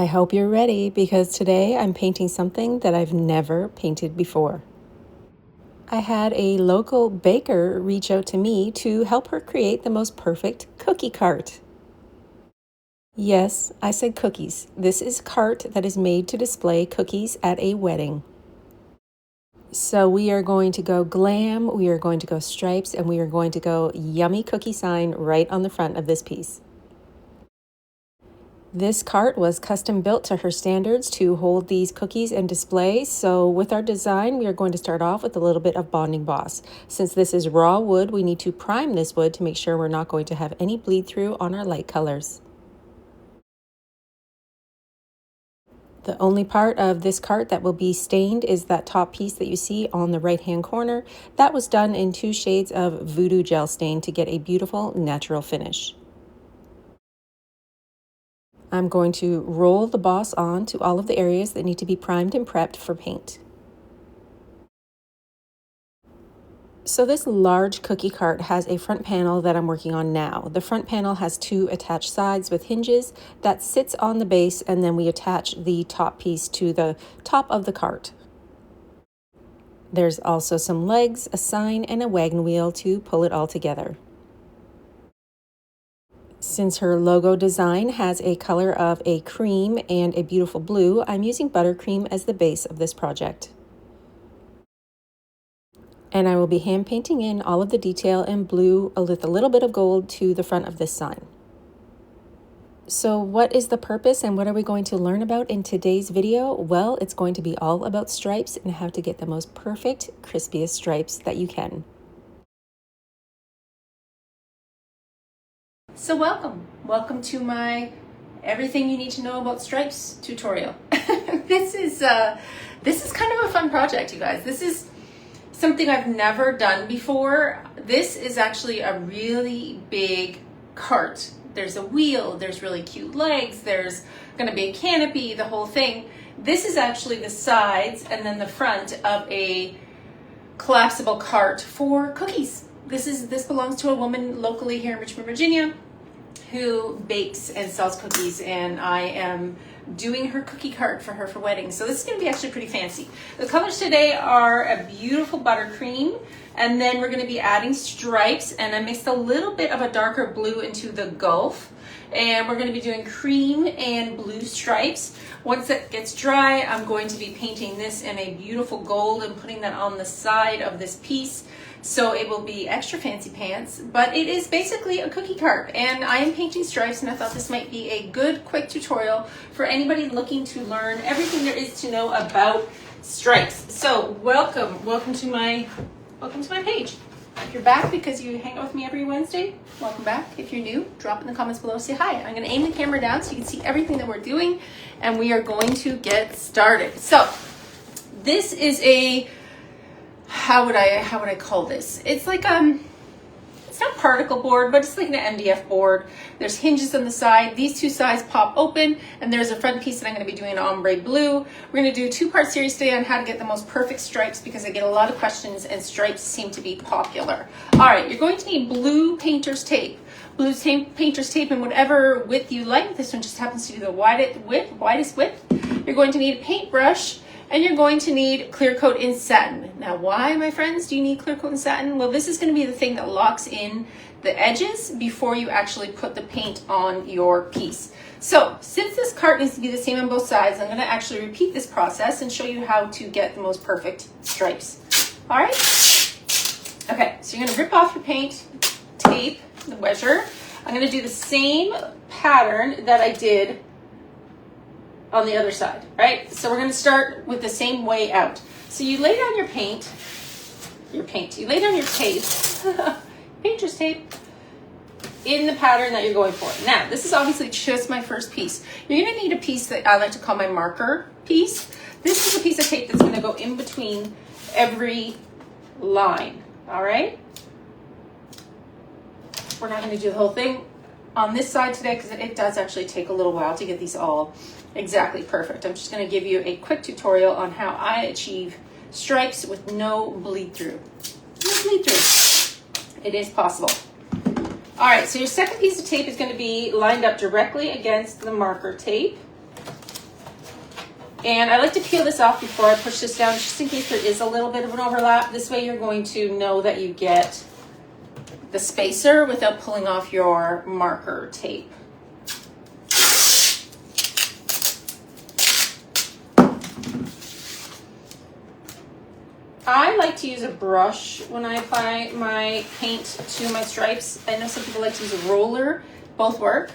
I hope you're ready because today I'm painting something that I've never painted before. I had a local baker reach out to me to help her create the most perfect cookie cart. Yes, I said cookies. This is a cart that is made to display cookies at a wedding. So we are going to go glam, we are going to go stripes, and we are going to go yummy cookie sign right on the front of this piece. This cart was custom built to her standards to hold these cookies and display. So with our design, we are going to start off with a little bit of bonding boss. Since this is raw wood, we need to prime this wood to make sure we're not going to have any bleed through on our light colors. The only part of this cart that will be stained is that top piece that you see on the right-hand corner. That was done in 2 shades of VooDoo Gel Stain to get a beautiful natural finish. I'm going to roll the boss on to all of the areas that need to be primed and prepped for paint. So this large cookie cart has a front panel that I'm working on now. The front panel has 2 attached sides with hinges that sits on the base, and then we attach the top piece to the top of the cart. There's also some legs, a sign, and a wagon wheel to pull it all together. Since her logo design has a color of a cream and a beautiful blue, I'm using Buttercream as the base of this project. And I will be hand painting in all of the detail in blue with a little bit of gold to the front of this sign. So what is the purpose and what are we going to learn about in today's video? Well, it's going to be all about stripes and how to get the most perfect, crispiest stripes that you can. So welcome to my everything you need to know about stripes tutorial. This is kind of a fun project, you guys. This is something I've never done before. This is actually a really big cart. There's a wheel, there's really cute legs, there's gonna be a canopy, the whole thing. This is actually the sides and then the front of a collapsible cart for cookies. This belongs to a woman locally here in Richmond, Virginia, who bakes and sells cookies, and I am doing her cookie cart for her for weddings. So this is going to be actually pretty fancy. The colors today are a beautiful buttercream, and then we're going to be adding stripes, and I mixed a little bit of a darker blue into the Gulf, and we're going to be doing cream and blue stripes. Once it gets dry, I'm going to be painting this in a beautiful gold and putting that on the side of this piece. So it will be extra fancy pants, but it is basically a cookie cart, and I am painting stripes, and I thought this might be a good quick tutorial for anybody looking to learn everything there is to know about stripes. So welcome to my page. If you're back because you hang out with me every Wednesday, welcome back. If you're new, drop in the comments below, say hi. I'm going to aim the camera down so you can see everything that we're doing, and we are going to get started. So this is a how would I call this? It's like it's not particle board, but it's like an MDF board. There's hinges on the side. These 2 sides pop open, and there's a front piece that I'm going to be doing in ombre blue. We're going to do a 2-part series today on how to get the most perfect stripes because I get a lot of questions and stripes seem to be popular. All right, you're going to need blue painter's tape. Blue painter's tape in whatever width you like. This one just happens to be the widest width. You're going to need a paintbrush, and you're going to need clear coat in satin. Now, why, my friends, do you need clear coat in satin? Well, this is going to be the thing that locks in the edges before you actually put the paint on your piece. So, since this cart needs to be the same on both sides, I'm going to actually repeat this process and show you how to get the most perfect stripes. All right? Okay, so you're going to rip off your paint, tape, the wedger. I'm going to do the same pattern that I did on the other side, right? So we're going to start with the same way out. So you lay down your paint, you lay down your tape, painter's tape, in the pattern that you're going for. Now, this is obviously just my first piece. You're going to need a piece that I like to call my marker piece. This is a piece of tape that's going to go in between every line, all right? We're not going to do the whole thing on this side today because it does actually take a little while to get these all exactly perfect. I'm just going to give you a quick tutorial on how I achieve stripes with no bleed through. No bleed through. It is possible. All right, so your second piece of tape is going to be lined up directly against the marker tape. And I like to peel this off before I push this down, just in case there is a little bit of an overlap. This way you're going to know that you get the spacer without pulling off your marker tape. I like to use a brush when I apply my paint to my stripes. I know some people like to use a roller, both work,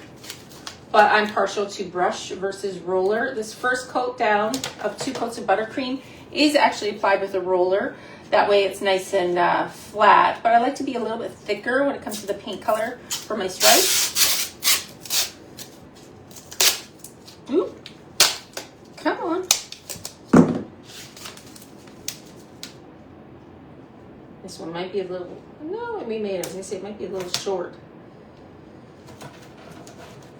but I'm partial to brush versus roller. This first coat down of 2 coats of buttercream is actually applied with a roller. That way it's nice and flat, but I like to be a little bit thicker when it comes to the paint color for my stripes. Oop, come on. This one might be a little, no, we made it. I was gonna say it might be a little short.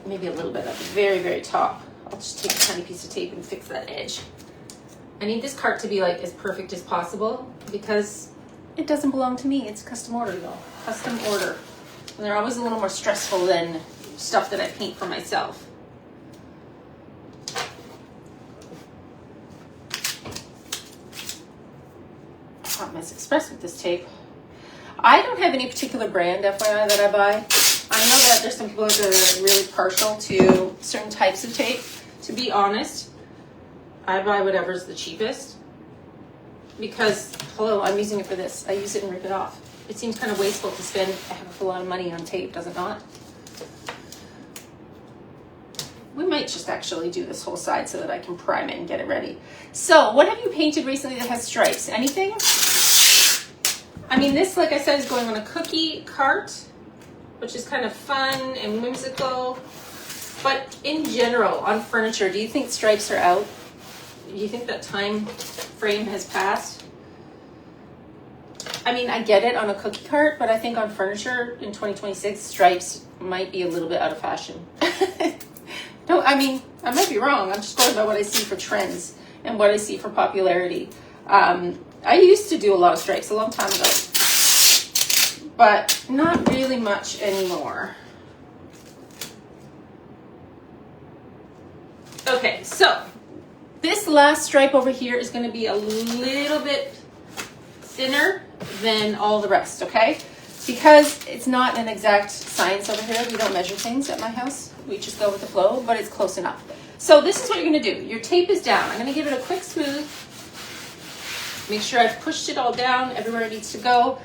Maybe a little bit at the very, very top. I'll just take a tiny piece of tape and fix that edge. I need this cart to be like as perfect as possible because it doesn't belong to me. It's custom order though, custom order. And they're always a little more stressful than stuff that I paint for myself. Hot Mess Express with this tape. I don't have any particular brand, FYI, that I buy. I know that there's some people that are really partial to certain types of tape. To be honest, I buy whatever's the cheapest because, hello, I'm using it for this. I use it and rip it off. It seems kind of wasteful to spend a heck of a lot of money on tape, does it not? We might just actually do this whole side so that I can prime it and get it ready. So, what have you painted recently that has stripes? Anything? I mean, this, like I said, is going on a cookie cart, which is kind of fun and whimsical. But in general, on furniture, do you think stripes are out? Do you think that time frame has passed? I mean, I get it on a cookie cart, but I think on furniture in 2026, stripes might be a little bit out of fashion. No, I mean, I might be wrong. I'm just going by what I see for trends and what I see for popularity. I used to do a lot of stripes a long time ago, but not really much anymore. Okay, so this last stripe over here is going to be a little bit thinner than all the rest, okay? Because it's not an exact science over here. We don't measure things at my house. We just go with the flow, but it's close enough. So this is what you're going to do. Your tape is down. I'm going to give it a quick smooth. Make sure I've pushed it all down everywhere it needs to go.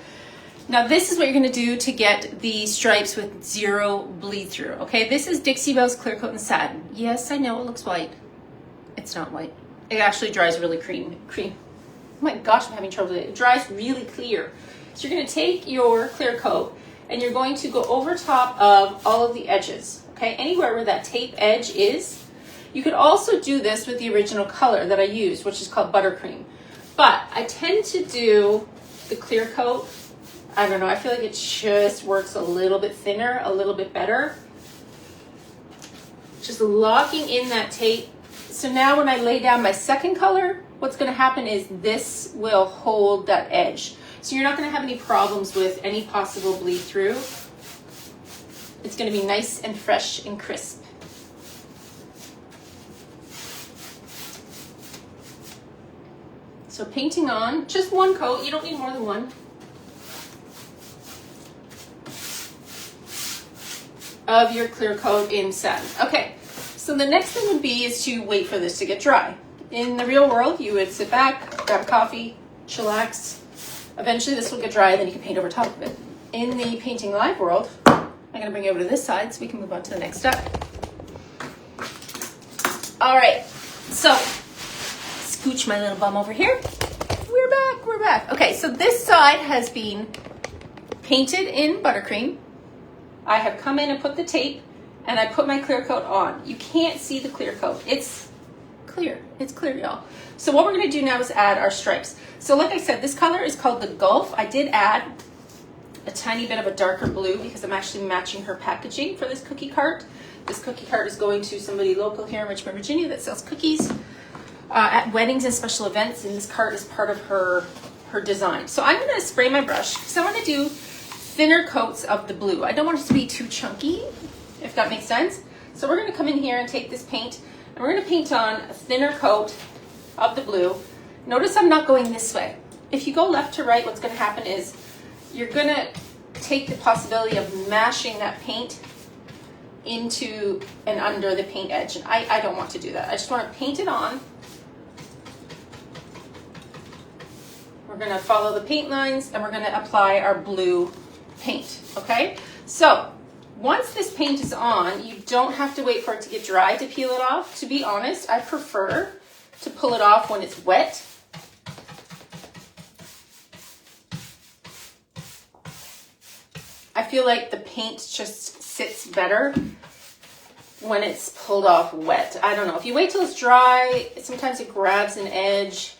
Now this is what you're going to do to get the stripes with 0 bleed through. Okay, this is Dixie Belle's Clear Coat and Satin. Yes, I know it looks white. It's not white. It actually dries really cream. Oh my gosh, I'm having trouble with it. It dries really clear. So you're going to take your clear coat and you're going to go over top of all of the edges. Okay, anywhere where that tape edge is. You could also do this with the original color that I used, which is called Buttercream. But I tend to do the clear coat. I don't know, I feel like it just works a little bit thinner, a little bit better. Just locking in that tape. So now when I lay down my second color, what's going to happen is this will hold that edge. So you're not going to have any problems with any possible bleed through. It's going to be nice and fresh and crisp. So painting on just one coat, you don't need more than one. Of your clear coat in satin. Okay, so the next thing would be is to wait for this to get dry. In the real world, you would sit back, grab a coffee, chillax. Eventually this will get dry, and then you can paint over top of it. In the painting live world, I'm gonna bring you over to this side so we can move on to the next step. All right, so scooch my little bum over here. We're back. Okay, so this side has been painted in buttercream. I have come in and put the tape and I put my clear coat on. You can't see the clear coat. It's clear, y'all. So what we're gonna do now is add our stripes. So like I said, this color is called the Gulf. I did add a tiny bit of a darker blue because I'm actually matching her packaging for this cookie cart. This cookie cart is going to somebody local here in Richmond, Virginia that sells cookies at weddings and special events, and this cart is part of her design. So I'm gonna spray my brush because I wanna do thinner coats of the blue. I don't want it to be too chunky, if that makes sense. So we're gonna come in here and take this paint and we're gonna paint on a thinner coat of the blue. Notice I'm not going this way. If you go left to right, what's going to happen is you're going to take the possibility of mashing that paint into and under the paint edge. And I don't want to do that. I just want to paint it on. We're going to follow the paint lines and we're going to apply our blue paint, okay? So once this paint is on, you don't have to wait for it to get dry to peel it off. To be honest, I prefer to pull it off when it's wet. I feel like the paint just sits better when it's pulled off wet. I don't know. If you wait till it's dry, sometimes it grabs an edge.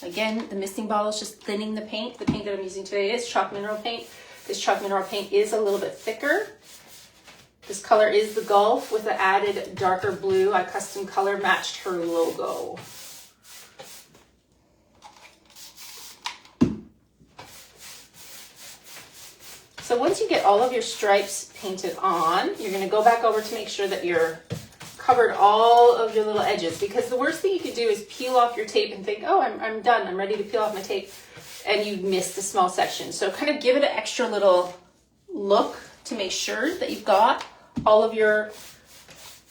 Again, the misting bottle is just thinning the paint. The paint that I'm using today is chalk mineral paint. This chalk mineral paint is a little bit thicker. This color is the Gulf with the added darker blue. I custom color matched her logo. So once you get all of your stripes painted on, you're going to go back over to make sure that you're covered all of your little edges, because the worst thing you could do is peel off your tape and think, oh, I'm done, I'm ready to peel off my tape, and you missed a small section. So kind of give it an extra little look to make sure that you've got all of your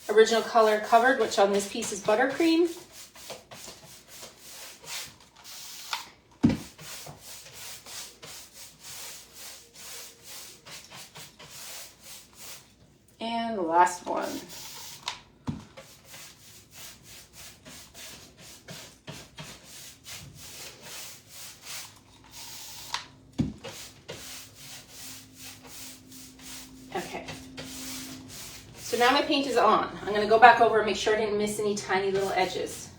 original color covered, which on this piece is Buttercream. And the last one. Okay. So now my paint is on. I'm going to go back over and make sure I didn't miss any tiny little edges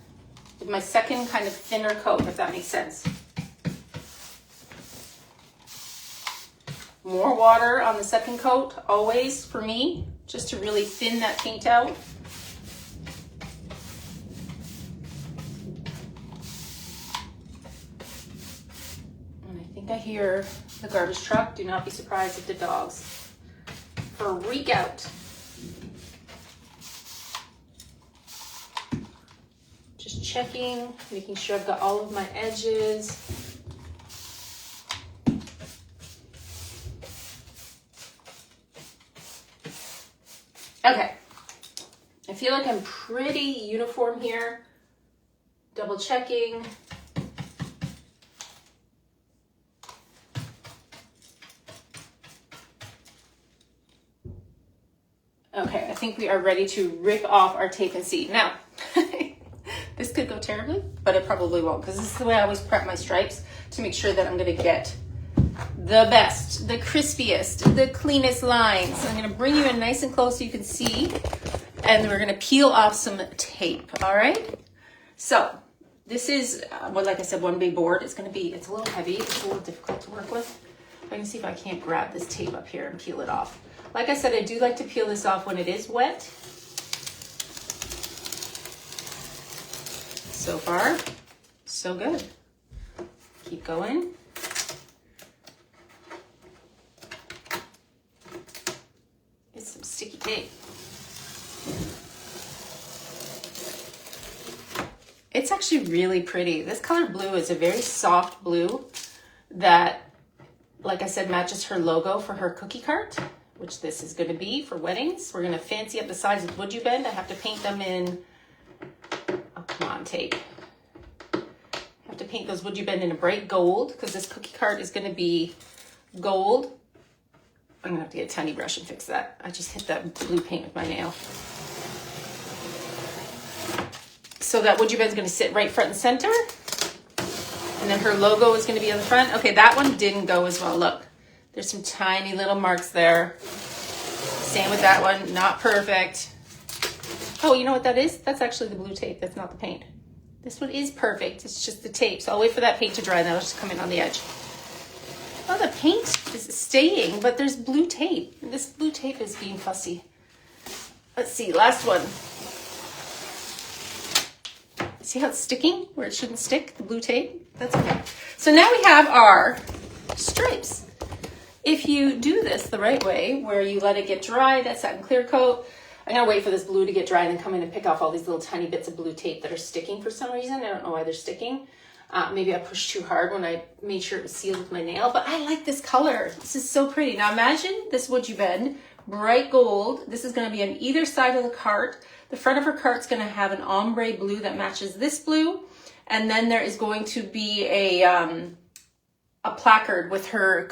with my second kind of thinner coat, if that makes sense. More water on the second coat, always for me, just to really thin that paint out. And I think I hear the garbage truck. Do not be surprised if the dogs freak out. Just checking, making sure I've got all of my edges. Okay, I feel like I'm pretty uniform here. Double checking. Okay, I think we are ready to rip off our tape and see. Now, this could go terribly, but it probably won't, because this is the way I always prep my stripes, to make sure that I'm gonna get the best, the crispiest, the cleanest lines. So I'm gonna bring you in nice and close so you can see, and we're gonna peel off some tape, all right? So this is, well, like I said, one big board. It's a little heavy, it's a little difficult to work with. I can see if I can't grab this tape up here and peel it off. Like I said, I do like to peel this off when it is wet. So far, so good. Keep going. It's some sticky tape. It's actually really pretty. This color blue is a very soft blue that, like I said, matches her logo for her cookie cart, which this is going to be for weddings. We're going to fancy up the sides with Woodubend. I have to paint them in, oh, come on, tape. I have to paint those Woodubend in a bright gold, because this cookie cart is going to be gold. I'm going to have to get a tiny brush and fix that. I just hit that blue paint with my nail. So that Woodubend is going to sit right front and center. And then her logo is going to be on the front. Okay, that one didn't go as well. Look, there's some tiny little marks there. Same with that one, not perfect. Oh, you know what that is? That's actually the blue tape. That's not the paint. This one is perfect. It's just the tape. So I'll wait for that paint to dry, and that'll just come in on the edge. Oh, the paint is staying, but there's blue tape. This blue tape is being fussy. Let's see, last one. See how it's sticking where it shouldn't stick, the blue tape? That's okay. So now we have our stripes. if you do this the right way, where you let it get dry, that satin clear coat, I'm gonna wait for this blue to get dry and then come in and pick off all these little tiny bits of blue tape that are sticking for some reason. I don't know why they're sticking. Maybe I pushed too hard when I made sure it was sealed with my nail, but I like this color. This is so pretty. Now imagine this Woodubend, bright gold. This is gonna be on either side of the cart. The front of her cart's gonna have an ombre blue that matches this blue. And then there is going to be a placard with her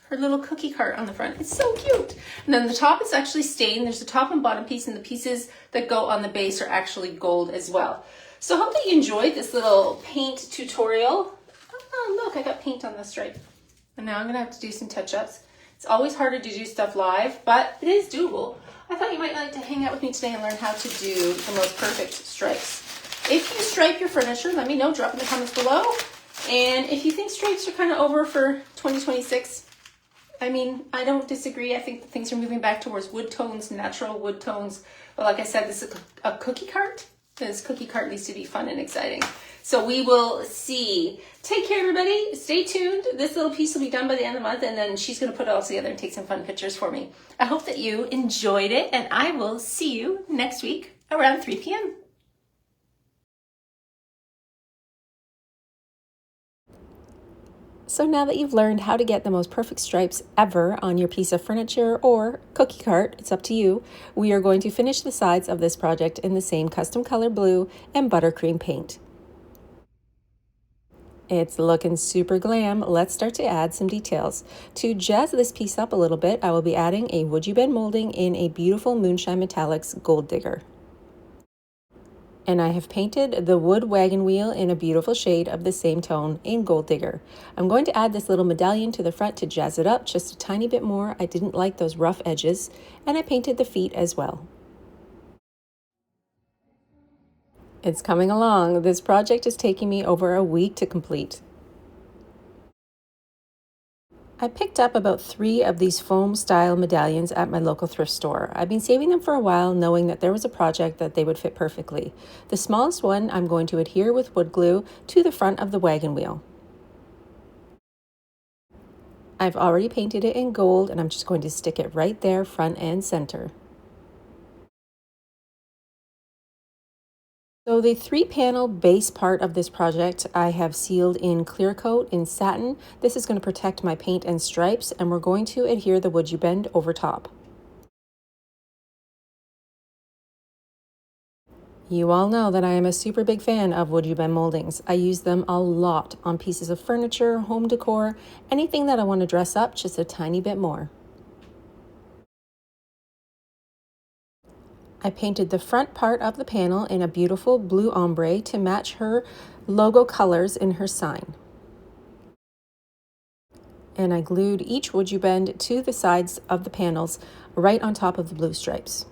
little cookie cart on the front. It's so cute. And then the top is actually stained. There's a top and bottom piece, and the pieces that go on the base are actually gold as well. So I hope that you enjoyed this little paint tutorial. Oh, look, I got paint on the stripe. And now I'm gonna have to do some touch-ups. It's always harder to do stuff live, but it is doable. I thought you might like to hang out with me today and learn how to do the most perfect stripes. If you stripe your furniture, let me know, drop in the comments below. And if you think stripes are kind of over for 2026, I mean, I don't disagree. I think that things are moving back towards wood tones, natural wood tones. But like I said, this is a cookie cart. This cookie cart needs to be fun and exciting. So we will see. Take care, everybody. Stay tuned. This little piece will be done by the end of the month, and then she's going to put it all together and take some fun pictures for me. I hope that you enjoyed it, and I will see you next week around 3 p.m. So now that you've learned how to get the most perfect stripes ever on your piece of furniture or cookie cart, it's up to you, we are going to finish the sides of this project in the same custom color blue and buttercream paint. It's looking super glam. Let's start to add some details. To jazz this piece up a little bit, I will be adding a Woodubend molding in a beautiful Moonshine Metallics gold digger. And I have painted the wood wagon wheel in a beautiful shade of the same tone in Gold Digger. I'm going to add this little medallion to the front to jazz it up just a tiny bit more. I didn't like those rough edges, and I painted the feet as well. It's coming along. This project is taking me over a week to complete. I picked up about 3 of these foam style medallions at my local thrift store. I've been saving them for a while, knowing that there was a project that they would fit perfectly. The smallest one I'm going to adhere with wood glue to the front of the wagon wheel. I've already painted it in gold, and I'm just going to stick it right there, front and center. So the 3-panel base part of this project I have sealed in clear coat in satin. This is going to protect my paint and stripes, and we're going to adhere the Woodubend over top. You all know that I am a super big fan of Woodubend moldings. I use them a lot on pieces of furniture, home decor, anything that I want to dress up just a tiny bit more. I painted the front part of the panel in a beautiful blue ombre to match her logo colors in her sign. And I glued each Woodubend to the sides of the panels right on top of the blue stripes.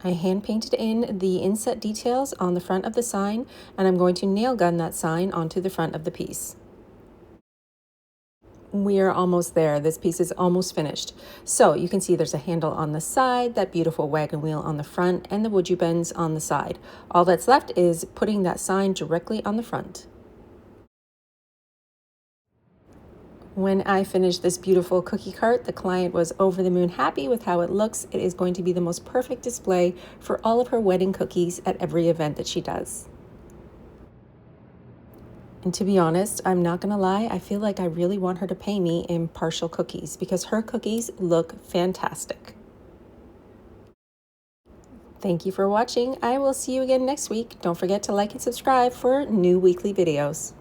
I hand painted in the inset details on the front of the sign, and I'm going to nail gun that sign onto the front of the piece. We are almost there. This piece is almost finished. So you can see there's a handle on the side, that beautiful wagon wheel on the front, and the Woodubends on the side. All that's left is putting that sign directly on the front. When I finished this beautiful cookie cart, the client was over the moon happy with how it looks. It is going to be the most perfect display for all of her wedding cookies at every event that she does. And to be honest, I'm not gonna lie, I feel like I really want her to pay me in partial cookies because her cookies look fantastic. Thank you for watching. I will see you again next week. Don't forget to like and subscribe for new weekly videos.